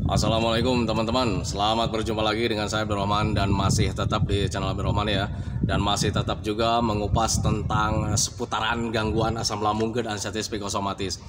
Assalamualaikum teman-teman, selamat berjumpa lagi dengan saya Abdurrahman dan masih tetap di channel Abdurrahman ya. Dan masih tetap juga mengupas tentang seputaran gangguan asam lambung dan anestesi psikosomatis.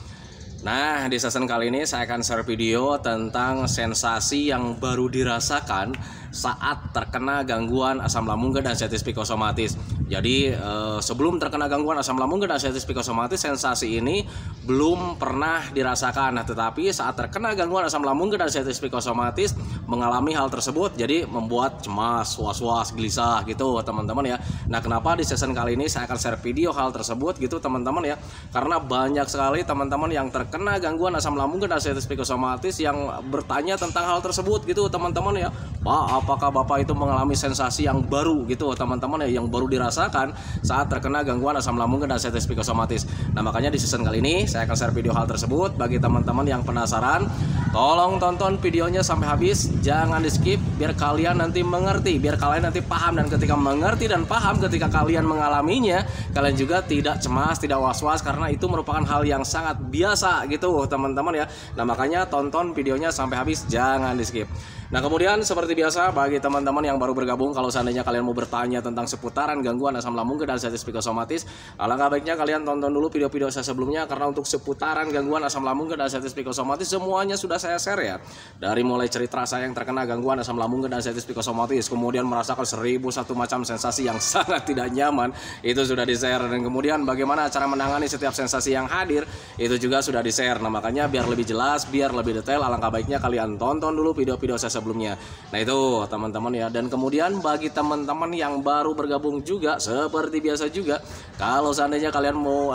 Nah, di season kali ini saya akan share video tentang sensasi yang baru dirasakan saat terkena gangguan asam lambung dan anestesi psikosomatis. Jadi sebelum terkena gangguan asam lambung dan anestesi psikosomatis, sensasi ini belum pernah dirasakan. Nah, tetapi saat terkena gangguan asam lambung dan anestesi psikosomatis mengalami hal tersebut, jadi membuat cemas, was-was, gelisah gitu teman-teman ya. Nah, kenapa di season kali ini saya akan share video hal tersebut gitu teman-teman ya? Karena banyak sekali teman-teman yang terkena gangguan asam lambung dan anestesi psikosomatis yang bertanya tentang hal tersebut gitu teman-teman ya. Pak, apakah Bapak itu mengalami sensasi yang baru gitu teman-teman ya, yang baru dirasakan saat terkena gangguan asam lambung dan anestesi psikosomatis. Nah, makanya di season kali ini saya akan share video hal tersebut. Bagi teman-teman yang penasaran, tolong tonton videonya sampai habis, jangan di skip biar kalian nanti mengerti, biar kalian nanti paham, dan ketika mengerti dan paham, ketika kalian mengalaminya, kalian juga tidak cemas, tidak was-was, karena itu merupakan hal yang sangat biasa gitu teman-teman ya. Nah, makanya tonton videonya sampai habis, jangan di skip. Nah, kemudian seperti biasa bagi teman-teman yang baru bergabung, kalau seandainya kalian mau bertanya tentang seputaran gangguan asam lambung dan anestesi psikosomatis, alangkah baiknya kalian tonton dulu video-video saya sebelumnya, karena untuk seputaran gangguan asam lambung dan anestesi psikosomatis semuanya sudah saya share ya. Dari mulai cerita saya yang terkena gangguan asam lambung dan anestesi psikosomatis, kemudian merasakan 1001 macam sensasi yang sangat tidak nyaman, itu sudah di-share, dan kemudian bagaimana cara menangani setiap sensasi yang hadir, itu juga sudah di-share. Nah, makanya biar lebih jelas, biar lebih detail, alangkah baiknya kalian tonton dulu video-video saya sebelumnya. Nah, itu teman-teman ya. Dan kemudian bagi teman-teman yang baru bergabung juga, seperti biasa juga, kalau seandainya kalian mau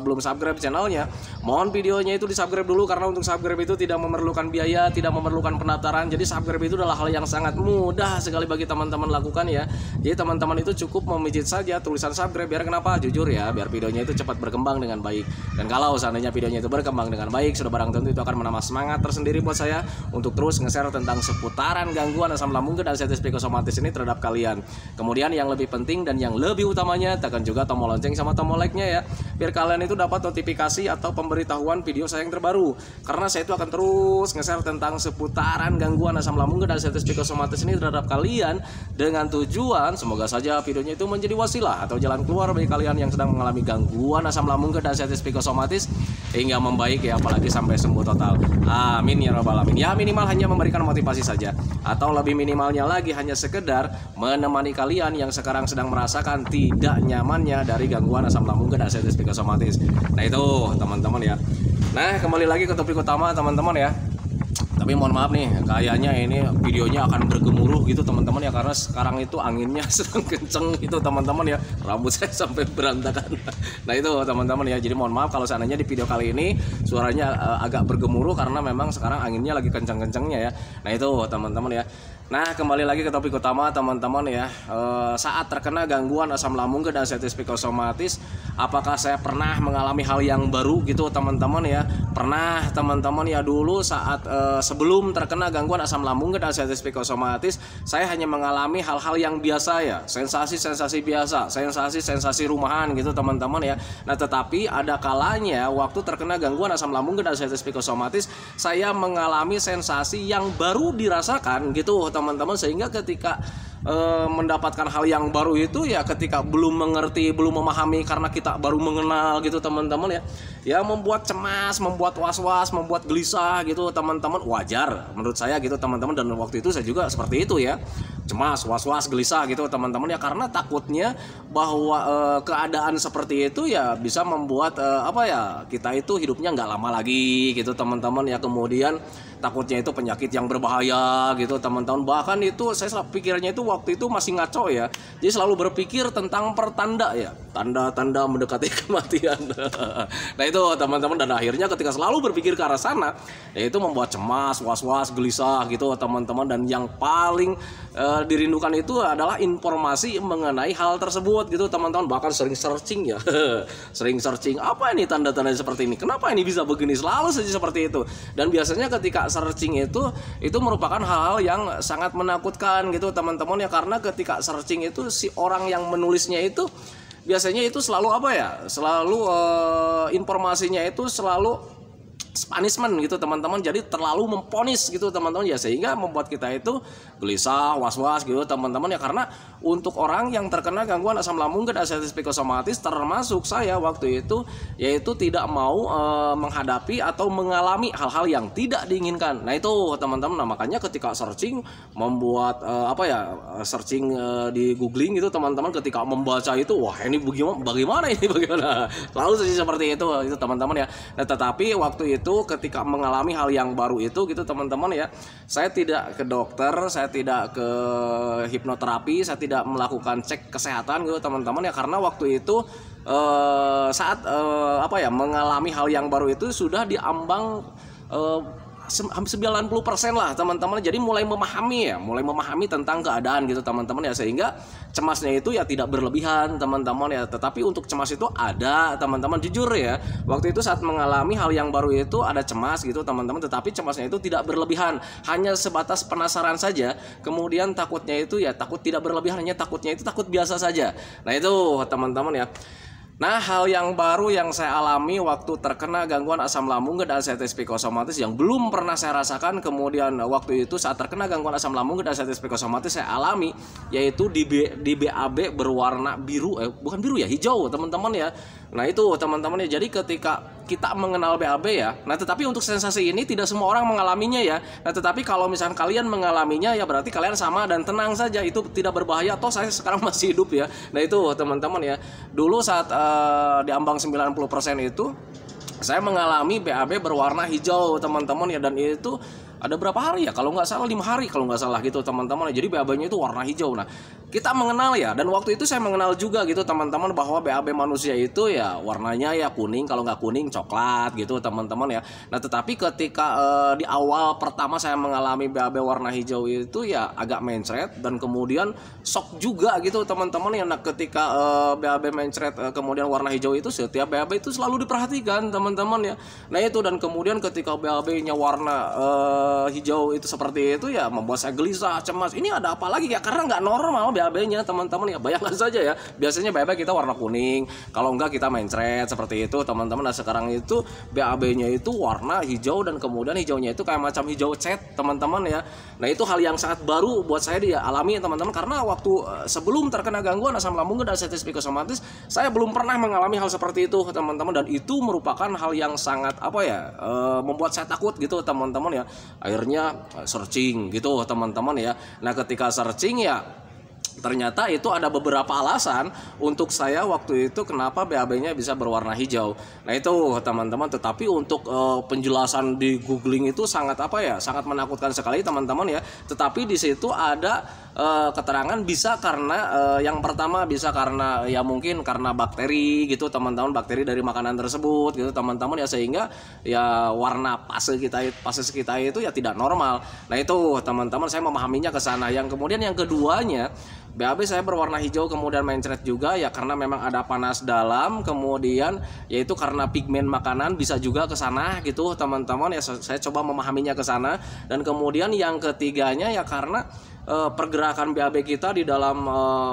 belum subscribe channelnya, mohon videonya itu di subscribe dulu, karena untuk subscribe itu tidak memerlukan biaya, tidak memerlukan pendaftaran. Jadi subscribe itu adalah hal yang sangat mudah sekali bagi teman-teman lakukan ya. Jadi teman-teman itu cukup memijit saja tulisan subscribe. Biar kenapa? Jujur ya, biar videonya itu cepat berkembang dengan baik. Dan kalau seandainya videonya itu berkembang dengan baik, sudah barang tentu itu akan menambah semangat tersendiri buat saya untuk terus nge-share tentang seputaran gangguan asam lambung dan anestesi psikosomatis ini terhadap kalian. Kemudian yang lebih penting dan yang lebih utamanya, tekan juga tombol lonceng sama tombol like-nya ya, biar kalian itu dapat notifikasi atau pemberitahuan video saya yang terbaru. Karena saya itu akan terus nge-share tentang seputaran gangguan asam lambung dan anestesi psikosomatis ini terhadap kalian, dengan tujuan semoga saja videonya itu menjadi wasilah atau jalan keluar bagi kalian yang sedang mengalami gangguan asam lambung dan anestesi psikosomatis hingga membaik ya, apalagi sampai sembuh total. Amin ya rabbal alamin. Ya, minimal hanya memberikan motivasi saja, atau lebih minimalnya lagi hanya sekedar menemani kalian yang sekarang sedang merasakan tidak nyamannya dari gangguan asam lambung dan anestesi psikosomatis. Nah, itu teman-teman ya. Nah, kembali lagi ke topik utama teman-teman ya. Tapi mohon maaf nih, kayaknya ini videonya akan bergemuruh gitu teman-teman ya, karena sekarang itu anginnya sedang kenceng gitu teman-teman ya. Rambut saya sampai berantakan. Nah, itu teman-teman ya. Jadi mohon maaf kalau seandainya di video kali ini suaranya agak bergemuruh, karena memang sekarang anginnya lagi kenceng-kencengnya ya. Nah, itu teman-teman ya. Nah, kembali lagi ke topik utama teman-teman ya. Saat terkena gangguan asam lambung dan anestesi psikosomatis, apakah saya pernah mengalami hal yang baru gitu teman-teman ya? Pernah teman-teman ya. Dulu saat sebelum terkena gangguan asam lambung dan anestesi psikosomatis, saya hanya mengalami hal-hal yang biasa ya, sensasi-sensasi biasa, sensasi-sensasi rumahan gitu teman-teman ya. Nah, tetapi ada kalanya waktu terkena gangguan asam lambung dan anestesi psikosomatis, saya mengalami sensasi yang baru dirasakan gitu teman-teman, sehingga ketika mendapatkan hal yang baru itu ya, ketika belum mengerti, belum memahami, karena kita baru mengenal gitu teman-teman ya, membuat cemas, membuat was-was, membuat gelisah gitu teman-teman. Wajar menurut saya gitu teman-teman, dan waktu itu saya juga seperti itu ya, cemas, was-was, gelisah gitu teman-teman ya, karena takutnya bahwa keadaan seperti itu ya bisa membuat kita itu hidupnya nggak lama lagi gitu teman-teman ya. Kemudian takutnya itu penyakit yang berbahaya gitu teman-teman. Bahkan itu saya pikirnya itu waktu itu masih ngaco ya, jadi selalu berpikir tentang pertanda ya, tanda-tanda mendekati kematian. Nah, itu teman-teman, dan akhirnya ketika selalu berpikir ke arah sana, ya itu membuat cemas, was-was, gelisah gitu teman-teman. Dan yang paling dirindukan itu adalah informasi mengenai hal tersebut gitu teman-teman. Bahkan sering searching ya, sering searching apa ini tanda-tanda seperti ini, kenapa ini bisa begini, selalu saja seperti itu. Dan biasanya ketika searching itu merupakan hal-hal yang sangat menakutkan gitu teman-teman ya, karena ketika searching itu si orang yang menulisnya itu biasanya itu selalu selalu informasinya itu selalu punishment gitu teman-teman, jadi terlalu memponis gitu teman-teman ya, sehingga membuat kita itu gelisah, was-was gitu teman-teman ya. Karena untuk orang yang terkena gangguan asam lambung dan anxiety psikosomatis termasuk saya waktu itu, yaitu tidak mau menghadapi atau mengalami hal-hal yang tidak diinginkan. Nah itu teman-teman, nah makanya ketika searching membuat searching di googling gitu teman-teman, ketika membaca itu wah ini bagaimana ini bagaimana selalu seperti itu teman-teman ya. Nah tetapi waktu itu ketika mengalami hal yang baru itu gitu teman-teman ya, saya tidak ke dokter, saya tidak ke hipnoterapi, saya tidak melakukan cek kesehatan gitu teman-teman ya, karena waktu itu saat mengalami hal yang baru itu sudah diambang 90% lah teman-teman, jadi mulai memahami tentang keadaan gitu teman-teman ya, sehingga cemasnya itu ya tidak berlebihan teman-teman ya. Tetapi untuk cemas itu ada teman-teman, jujur ya, waktu itu saat mengalami hal yang baru itu ada cemas gitu teman-teman, tetapi cemasnya itu tidak berlebihan, hanya sebatas penasaran saja. Kemudian takutnya itu ya takut tidak berlebihan, hanya takutnya itu takut biasa saja. Nah itu teman-teman ya. Nah, hal yang baru yang saya alami waktu terkena gangguan asam lambung dan anxiety psikosomatis yang belum pernah saya rasakan, kemudian waktu itu saat terkena gangguan asam lambung dan anxiety psikosomatis saya alami, yaitu di BAB berwarna biru, bukan biru ya, hijau teman-teman ya. Nah itu teman-teman ya, jadi ketika kita mengenal BAB ya, nah tetapi untuk sensasi ini tidak semua orang mengalaminya ya. Nah tetapi kalau misalnya kalian mengalaminya ya berarti kalian sama dan tenang saja, itu tidak berbahaya, toh saya sekarang masih hidup ya. Nah itu teman-teman ya, dulu saat diambang 90% itu saya mengalami BAB berwarna hijau teman-teman ya, dan itu ada berapa hari ya, kalau nggak salah 5 hari kalau nggak salah gitu teman-teman. Jadi BAB-nya itu warna hijau. Nah kita mengenal ya, dan waktu itu saya mengenal juga gitu teman-teman bahwa BAB manusia itu ya warnanya ya kuning, kalau nggak kuning coklat gitu teman-teman ya. Nah tetapi ketika di awal pertama saya mengalami BAB warna hijau itu ya agak mencret dan kemudian shock juga gitu teman-teman ya. Nah ketika BAB mencret kemudian warna hijau itu, setiap BAB itu selalu diperhatikan teman-teman ya. Nah itu, dan kemudian ketika BAB-nya warna hijau itu seperti itu ya membuat saya gelisah, cemas, ini ada apa lagi ya, karena nggak normal BAB-nya teman-teman ya. Bayangkan saja ya, biasanya BAB kita warna kuning, kalau enggak kita mencret seperti itu teman-teman. Nah sekarang itu BAB-nya itu warna hijau, dan kemudian hijaunya itu kayak macam hijau cat teman-teman ya. Nah itu hal yang sangat baru buat saya dialami teman-teman, karena waktu sebelum terkena gangguan asam lambung dan anxiety psikosomatis saya belum pernah mengalami hal seperti itu teman-teman, dan itu merupakan hal yang sangat membuat saya takut gitu teman-teman ya. Akhirnya searching gitu teman-teman ya. Nah ketika searching ya ternyata itu ada beberapa alasan untuk saya waktu itu kenapa BAB-nya bisa berwarna hijau. Nah itu teman-teman, tetapi untuk penjelasan di googling itu sangat sangat menakutkan sekali teman-teman ya. Tetapi di situ ada keterangan bisa karena yang pertama bisa karena ya mungkin karena bakteri gitu teman-teman, bakteri dari makanan tersebut gitu teman-teman ya, sehingga ya warna fase kita itu ya tidak normal. Nah itu teman-teman, saya memahaminya ke sana. Yang kemudian yang keduanya, BAB saya berwarna hijau kemudian mencret juga ya karena memang ada panas dalam, kemudian yaitu karena pigmen makanan bisa juga ke sana gitu teman-teman ya. Saya coba memahaminya ke sana. Dan kemudian yang ketiganya ya karena pergerakan BAB kita di dalam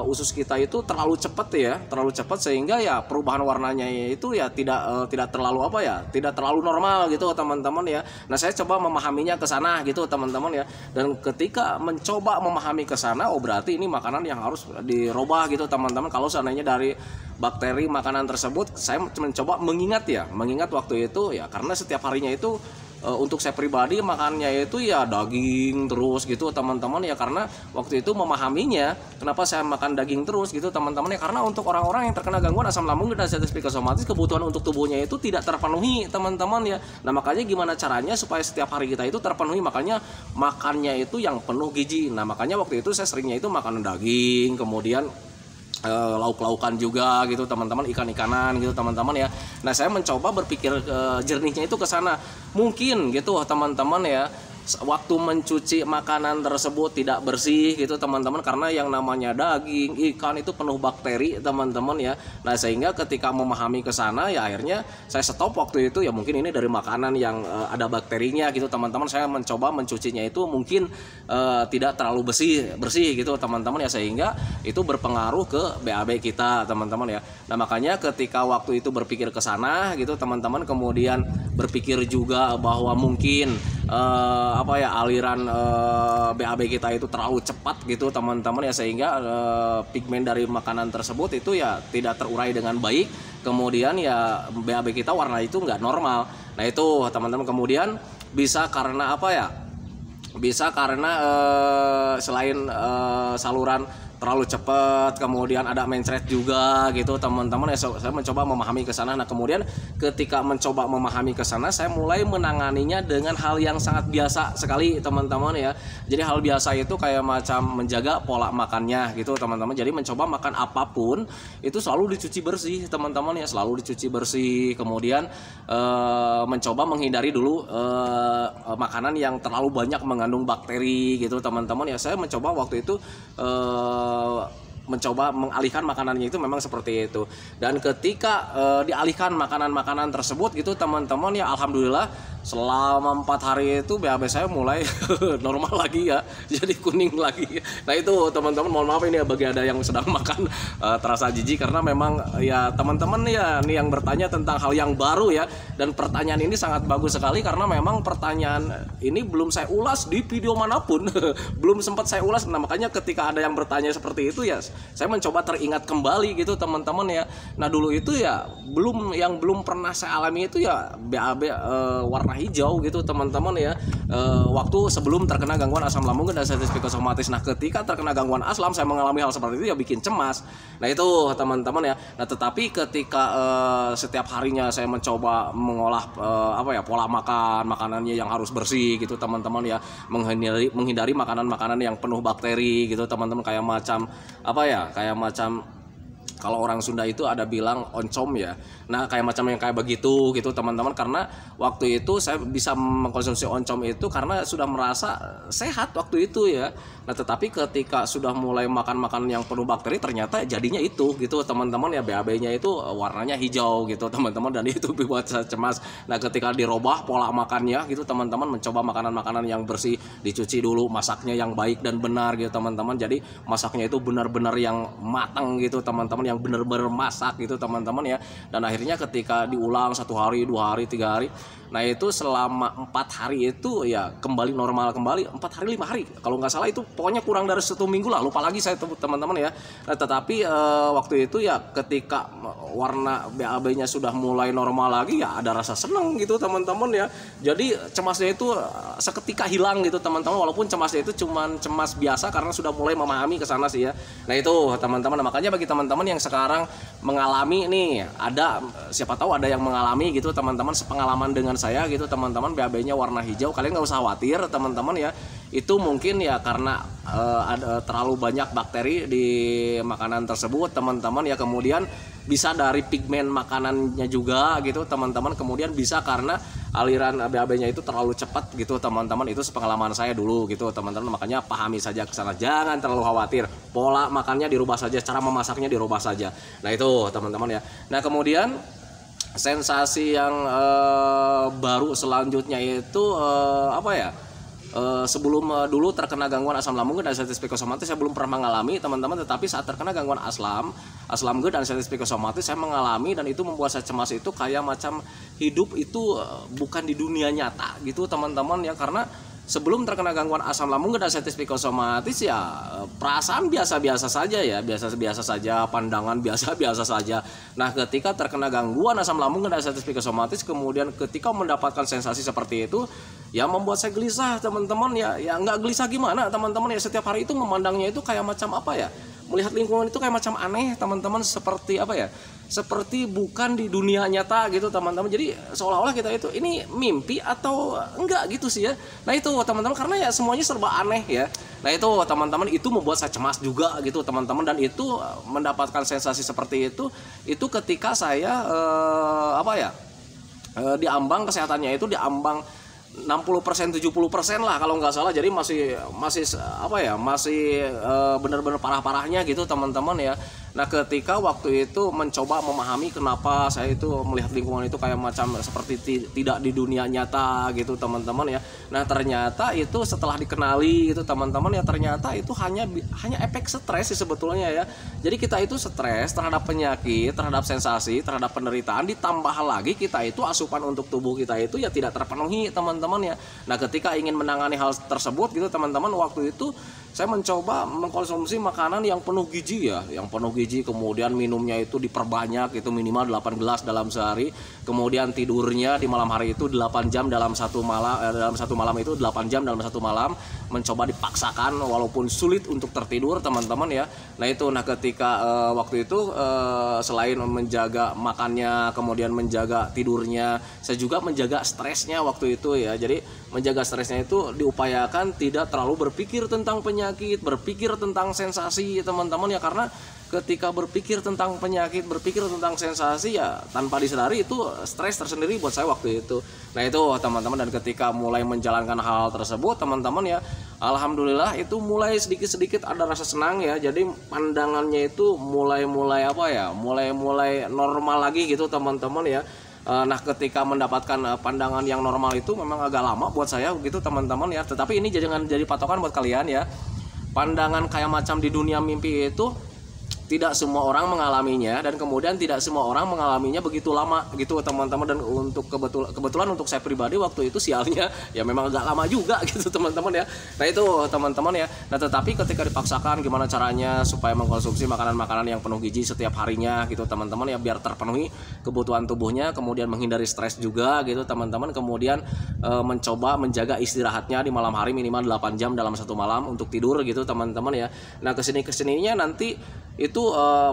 usus kita itu terlalu cepat sehingga ya perubahan warnanya itu ya tidak terlalu tidak terlalu normal gitu teman-teman ya. Nah saya coba memahaminya ke sana gitu teman-teman ya, dan ketika mencoba memahami ke sana, oh berarti ini makanan yang harus dirubah gitu teman-teman. Kalau seandainya dari bakteri makanan tersebut, saya mencoba mengingat waktu itu ya, karena setiap harinya itu untuk saya pribadi makannya itu ya daging terus gitu teman-teman ya, karena waktu itu memahaminya kenapa saya makan daging terus gitu teman-teman ya, karena untuk orang-orang yang terkena gangguan asam lambung dan anxiety psikosomatis kebutuhan untuk tubuhnya itu tidak terpenuhi teman-teman ya. Nah makanya gimana caranya supaya setiap hari kita itu terpenuhi, makanya makannya itu yang penuh gizi. Nah makanya waktu itu saya seringnya itu makan daging, kemudian lauk-laukan juga gitu teman-teman, ikan-ikanan gitu teman-teman ya. Nah saya mencoba berpikir jernihnya itu ke sana, mungkin gitu teman-teman ya, waktu mencuci makanan tersebut tidak bersih gitu teman-teman, karena yang namanya daging, ikan itu penuh bakteri teman-teman ya. Nah sehingga ketika memahami ke sana ya akhirnya saya stop waktu itu, ya mungkin ini dari makanan yang ada bakterinya gitu teman-teman. Saya mencoba mencucinya itu mungkin tidak terlalu bersih gitu teman-teman ya, sehingga itu berpengaruh ke BAB kita teman-teman ya. Nah makanya ketika waktu itu berpikir ke sana gitu teman-teman, kemudian berpikir juga bahwa mungkin aliran BAB kita itu terlalu cepat gitu teman-teman ya, sehingga pigmen dari makanan tersebut itu ya tidak terurai dengan baik, kemudian ya BAB kita warna itu nggak normal. Nah itu teman-teman, kemudian bisa karena bisa karena selain saluran terlalu cepat, kemudian ada mencret juga gitu teman-teman ya. Saya mencoba memahami ke sana. Nah kemudian ketika mencoba memahami ke sana, saya mulai menanganinya dengan hal yang sangat biasa sekali teman-teman ya. Jadi hal biasa itu kayak macam menjaga pola makannya gitu teman-teman. Jadi mencoba makan apapun itu selalu dicuci bersih teman-teman ya, selalu dicuci bersih. Kemudian mencoba menghindari dulu makanan yang terlalu banyak mengandung bakteri gitu teman-teman ya. Saya mencoba waktu itu mencoba mengalihkan makanannya itu memang seperti itu. Dan ketika dialihkan makanan-makanan tersebut gitu teman-teman ya, alhamdulillah selama 4 hari itu BAB saya mulai normal lagi ya, jadi kuning lagi. Nah itu teman-teman, mohon maaf ini ya bagi ada yang sedang makan terasa jijik, karena memang ya teman-teman ya ini yang bertanya tentang hal yang baru ya, dan pertanyaan ini sangat bagus sekali karena memang pertanyaan ini belum saya ulas di video manapun belum sempat saya ulas. Nah makanya ketika ada yang bertanya seperti itu ya, saya mencoba teringat kembali gitu teman-teman ya. Nah dulu itu ya belum pernah saya alami itu ya BAB warna hijau gitu teman-teman ya, waktu sebelum terkena gangguan asam lambung dan sensitif psikosomatis. Nah ketika terkena gangguan asam, saya mengalami hal seperti itu ya, bikin cemas. Nah itu teman-teman ya. Nah tetapi ketika setiap harinya saya mencoba mengolah pola makan, makanannya yang harus bersih gitu teman-teman ya, menghindari makanan-makanan yang penuh bakteri gitu teman-teman, kayak macam kalau orang Sunda itu ada bilang oncom ya. Nah kayak macam yang kayak begitu gitu teman-teman, karena waktu itu saya bisa mengkonsumsi oncom itu karena sudah merasa sehat waktu itu ya. Nah tetapi ketika sudah mulai makan makanan yang penuh bakteri, ternyata jadinya itu gitu teman-teman ya, BAB-nya itu warnanya hijau gitu teman-teman, dan itu buat saya cemas. Nah ketika dirubah pola makannya gitu teman-teman, mencoba makanan-makanan yang bersih, dicuci dulu, masaknya yang baik dan benar gitu teman-teman. Jadi masaknya itu benar-benar yang matang gitu teman-teman, yang benar-benar masak gitu teman-teman ya. Dan akhirnya ketika diulang 1 hari, 2 hari, 3 hari, nah itu selama 4 hari itu ya kembali normal kembali. 4 hari 5 hari kalau nggak salah, itu pokoknya kurang dari 1 minggu lah, lupa lagi saya teman-teman ya. Nah tetapi waktu itu ya ketika warna BAB-nya sudah mulai normal lagi ya, ada rasa senang gitu teman-teman ya. Jadi cemasnya itu seketika hilang gitu teman-teman, walaupun cemasnya itu cuman cemas biasa karena sudah mulai memahami ke sana sih ya. Nah itu teman-teman, makanya bagi teman-teman yang sekarang mengalami nih, ada siapa tahu ada yang mengalami gitu teman-teman, sepengalaman dengan saya gitu teman-teman, BAB-nya warna hijau, kalian nggak usah khawatir teman-teman ya. Itu mungkin ya karena ada terlalu banyak bakteri di makanan tersebut teman-teman ya. Kemudian bisa dari pigmen makanannya juga gitu teman-teman, kemudian bisa karena aliran BAB-nya itu terlalu cepat gitu teman-teman. Itu sepengalaman saya dulu gitu teman-teman, makanya pahami saja ke sana, jangan terlalu khawatir. Pola makannya dirubah saja, cara memasaknya dirubah saja. Nah itu teman-teman ya. Nah kemudian sensasi yang baru selanjutnya itu sebelum dulu terkena gangguan asam lambung dan sensitif psikosomatis saya belum pernah mengalami teman-teman, tetapi saat terkena gangguan asam lambung dan sensitif psikosomatis saya mengalami, dan itu membuat saya cemas. Itu kayak macam hidup itu bukan di dunia nyata gitu teman-teman ya, karena sebelum terkena gangguan asam lambung dan sensitif psikosomatis ya perasaan biasa-biasa saja ya, biasa-biasa saja, pandangan biasa-biasa saja. Nah ketika terkena gangguan asam lambung dan sensitif psikosomatis, kemudian ketika mendapatkan sensasi seperti itu ya membuat saya gelisah teman-teman ya. Ya nggak gelisah gimana teman-teman ya, setiap hari itu memandangnya itu kayak macam melihat lingkungan itu kayak macam aneh teman-teman, seperti seperti bukan di dunia nyata gitu teman-teman. Jadi seolah-olah kita itu ini mimpi atau enggak gitu sih ya. Nah itu teman-teman, karena ya semuanya serba aneh ya. Nah itu teman-teman, itu membuat saya cemas juga gitu teman-teman. Dan itu mendapatkan sensasi seperti itu ketika saya diambang kesehatannya itu diambang 60% 70% lah kalau nggak salah. Jadi masih masih apa ya, masih benar-benar parah-parahnya gitu teman-teman ya. Nah ketika waktu itu mencoba memahami kenapa saya itu melihat lingkungan itu kayak macam seperti tidak di dunia nyata gitu teman-teman ya. Nah ternyata itu setelah dikenali gitu teman-teman ya, ternyata itu hanya efek stres sih sebetulnya ya. Jadi kita itu stres terhadap penyakit, terhadap sensasi, terhadap penderitaan, ditambah lagi kita itu asupan untuk tubuh kita itu ya tidak terpenuhi teman-teman ya. Nah ketika ingin menangani hal tersebut gitu teman-teman, waktu itu saya mencoba mengkonsumsi makanan yang penuh gizi ya, yang penuh gizi, kemudian minumnya itu diperbanyak, itu minimal 8 gelas dalam sehari, kemudian tidurnya di malam hari itu 8 jam dalam satu malam itu 8 jam dalam satu malam, mencoba dipaksakan walaupun sulit untuk tertidur teman-teman ya. Nah itu, nah ketika waktu itu selain menjaga makannya, kemudian menjaga tidurnya, saya juga menjaga stresnya waktu itu ya. Jadi menjaga stresnya itu diupayakan tidak terlalu berpikir tentang penyakit, berpikir tentang sensasi teman-teman ya, karena ketika berpikir tentang penyakit, berpikir tentang sensasi ya tanpa disadari itu stres tersendiri buat saya waktu itu. Nah itu teman-teman, dan ketika mulai menjalankan hal tersebut teman-teman ya, alhamdulillah itu mulai sedikit-sedikit ada rasa senang ya. Jadi pandangannya itu mulai apa ya, mulai normal lagi gitu teman-teman ya. Nah ketika mendapatkan pandangan yang normal itu memang agak lama buat saya gitu teman-teman ya. Tetapi ini jangan jadi patokan buat kalian ya. Pandangan kayak macam di dunia mimpi itu tidak semua orang mengalaminya, dan kemudian tidak semua orang mengalaminya begitu lama gitu teman-teman. Dan untuk kebetulan untuk saya pribadi waktu itu sialnya ya memang agak lama juga gitu teman-teman ya. Nah itu teman-teman ya. Nah tetapi ketika dipaksakan gimana caranya supaya mengkonsumsi makanan-makanan yang penuh gizi setiap harinya gitu teman-teman ya, biar terpenuhi kebutuhan tubuhnya, kemudian menghindari stres juga gitu teman-teman, kemudian mencoba menjaga istirahatnya di malam hari minimal 8 jam dalam satu malam untuk tidur gitu teman-teman ya. Nah kesininya nanti itu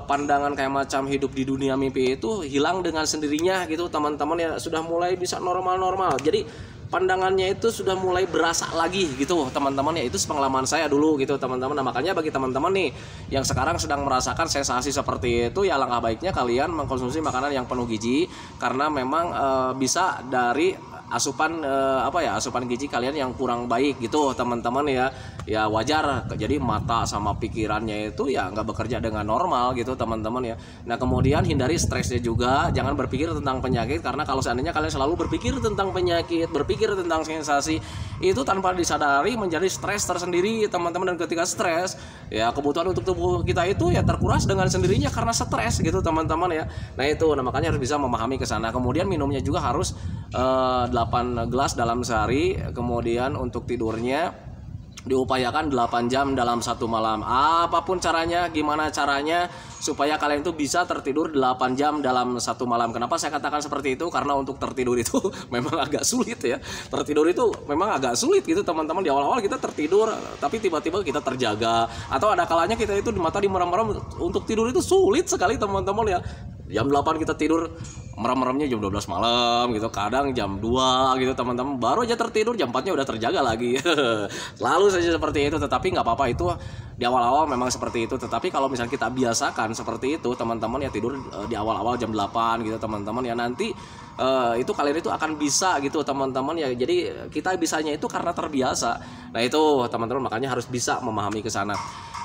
pandangan kayak macam hidup di dunia mimpi itu hilang dengan sendirinya gitu teman-teman ya, sudah mulai bisa normal. Jadi pandangannya itu sudah mulai berasa lagi gitu teman-teman ya. Itu pengalaman saya dulu gitu teman-teman. Nah makanya bagi teman-teman nih yang sekarang sedang merasakan sensasi seperti itu ya, alangkah baiknya kalian mengkonsumsi makanan yang penuh gizi, karena memang bisa dari asupan asupan gizi kalian yang kurang baik gitu teman-teman ya. Ya wajar, jadi mata sama pikirannya itu ya nggak bekerja dengan normal gitu teman-teman ya. Nah kemudian hindari stresnya juga, jangan berpikir tentang penyakit, karena kalau seandainya kalian selalu berpikir tentang penyakit, berpikir tentang sensasi, itu tanpa disadari menjadi stres tersendiri teman-teman. Dan ketika stres ya kebutuhan untuk tubuh kita itu ya terkuras dengan sendirinya karena stres gitu teman-teman ya. Nah itu, nah makanya harus bisa memahami ke sana. Kemudian minumnya juga harus 8 gelas dalam sehari, kemudian untuk tidurnya diupayakan 8 jam dalam satu malam. Apapun caranya, gimana caranya supaya kalian itu bisa tertidur 8 jam dalam satu malam. Kenapa saya katakan seperti itu? Karena untuk tertidur itu memang agak sulit ya. Tertidur itu memang agak sulit gitu teman-teman. Di awal-awal kita tertidur, tapi tiba-tiba kita terjaga, atau ada kalanya kita itu di mata dimerem-merem. Untuk tidur itu sulit sekali teman-teman ya. Jam 8 kita tidur, merem-meremnya jam 12 malam gitu, kadang jam 2 gitu teman-teman, baru aja tertidur jam 4-nya udah terjaga lagi. Lalu saja seperti itu, tetapi nggak apa-apa, itu di awal-awal memang seperti itu. Tetapi kalau misalnya kita biasakan seperti itu teman-teman ya, tidur di awal-awal jam 8 gitu teman-teman ya, nanti itu kalian itu akan bisa gitu teman-teman ya. Jadi kita bisanya itu karena terbiasa. Nah itu teman-teman, makanya harus bisa memahami ke sana.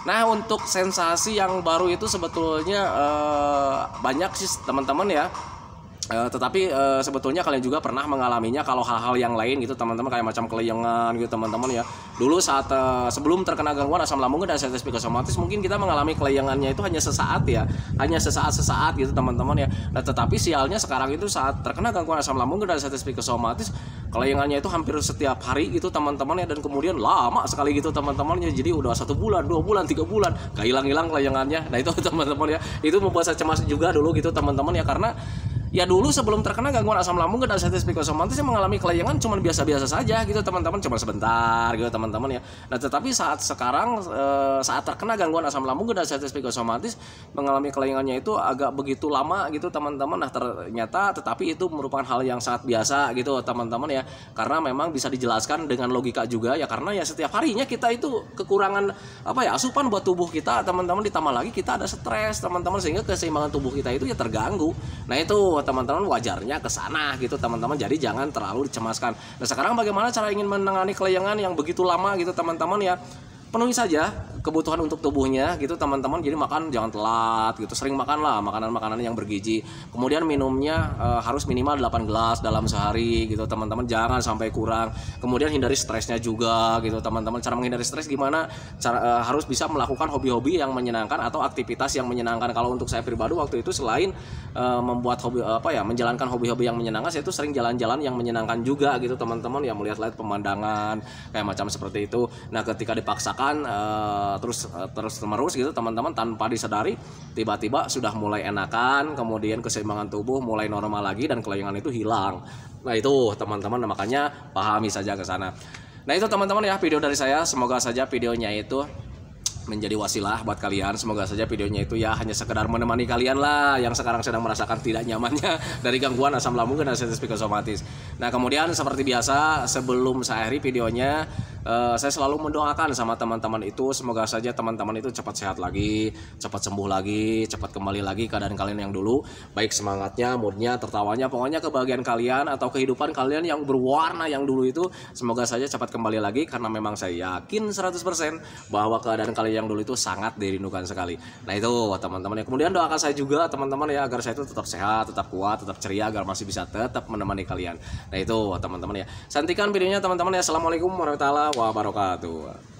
Nah untuk sensasi yang baru itu sebetulnya banyak sih teman-teman ya. Tetapi sebetulnya kalian juga pernah mengalaminya kalau hal-hal yang lain gitu teman-teman, kayak macam kelayangan gitu teman-teman ya. Dulu saat sebelum terkena gangguan asam lambung dan anxiety psikosomatis, mungkin kita mengalami kelayangannya itu hanya sesaat ya, hanya sesaat gitu teman-teman ya. Nah tetapi sialnya sekarang itu saat terkena gangguan asam lambung dan anxiety psikosomatis, kelayangannya itu hampir setiap hari gitu teman-teman ya, dan kemudian lama sekali gitu teman-teman ya. Jadi udah 1 bulan, 2 bulan, 3 bulan gak hilang-hilang kelayangannya. Nah itu teman-teman ya, itu membuat saya cemas juga dulu gitu teman-teman ya, karena ya dulu sebelum terkena gangguan asam lambung dan anxiety psikosomatis saya mengalami kelayangan cuma biasa-biasa saja gitu teman-teman, cuma sebentar gitu teman-teman ya. Nah tetapi saat sekarang saat terkena gangguan asam lambung dan anxiety psikosomatis, mengalami kelayangannya itu agak begitu lama gitu teman-teman. Nah ternyata tetapi itu merupakan hal yang sangat biasa gitu teman-teman ya, karena memang bisa dijelaskan dengan logika juga ya, karena ya setiap harinya kita itu kekurangan asupan buat tubuh kita teman-teman, ditambah lagi kita ada stres teman-teman, sehingga keseimbangan tubuh kita itu ya terganggu. Nah itu teman-teman wajarnya ke sana gitu teman-teman. Jadi jangan terlalu dicemaskan. Nah sekarang bagaimana cara ingin menangani kelayangan yang begitu lama gitu teman-teman ya, penuhi saja kebutuhan untuk tubuhnya gitu teman-teman. Jadi makan jangan telat gitu, sering makanlah makanan-makanan yang bergizi. Kemudian minumnya harus minimal 8 gelas dalam sehari gitu teman-teman, jangan sampai kurang. Kemudian hindari stresnya juga gitu teman-teman. Cara menghindari stres gimana? Harus bisa melakukan hobi-hobi yang menyenangkan atau aktivitas yang menyenangkan. Kalau untuk saya pribadi waktu itu selain membuat hobi menjalankan hobi-hobi yang menyenangkan, saya itu sering jalan-jalan yang menyenangkan juga gitu teman-teman, yang melihat-lihat pemandangan kayak macam seperti itu. Nah ketika dipaksakan terus gitu teman-teman, tanpa disadari tiba-tiba sudah mulai enakan, kemudian keseimbangan tubuh mulai normal lagi dan kelayangan itu hilang. Nah itu teman-teman, makanya pahami saja ke sana. Nah itu teman-teman ya video dari saya, semoga saja videonya itu menjadi wasilah buat kalian. Semoga saja videonya itu ya hanya sekedar menemani kalian lah yang sekarang sedang merasakan tidak nyamannya dari gangguan asam lambung dan ansiety psikosomatis. Nah kemudian seperti biasa sebelum saya akhiri videonya, saya selalu mendoakan sama teman-teman itu, semoga saja teman-teman itu cepat sehat lagi, cepat sembuh lagi, cepat kembali lagi keadaan kalian yang dulu, baik semangatnya, moodnya, tertawanya, pokoknya kebahagiaan kalian atau kehidupan kalian yang berwarna yang dulu itu semoga saja cepat kembali lagi, karena memang saya yakin 100% bahwa keadaan kalian yang dulu itu sangat dirindukan sekali. Nah itu teman-teman ya. Kemudian doakan saya juga teman-teman ya, agar saya itu tetap sehat, tetap kuat, tetap ceria, agar masih bisa tetap menemani kalian. Nah itu teman-teman ya. Santikan videonya teman-teman ya. Assalamualaikum warahmatullahi wabarakatuh.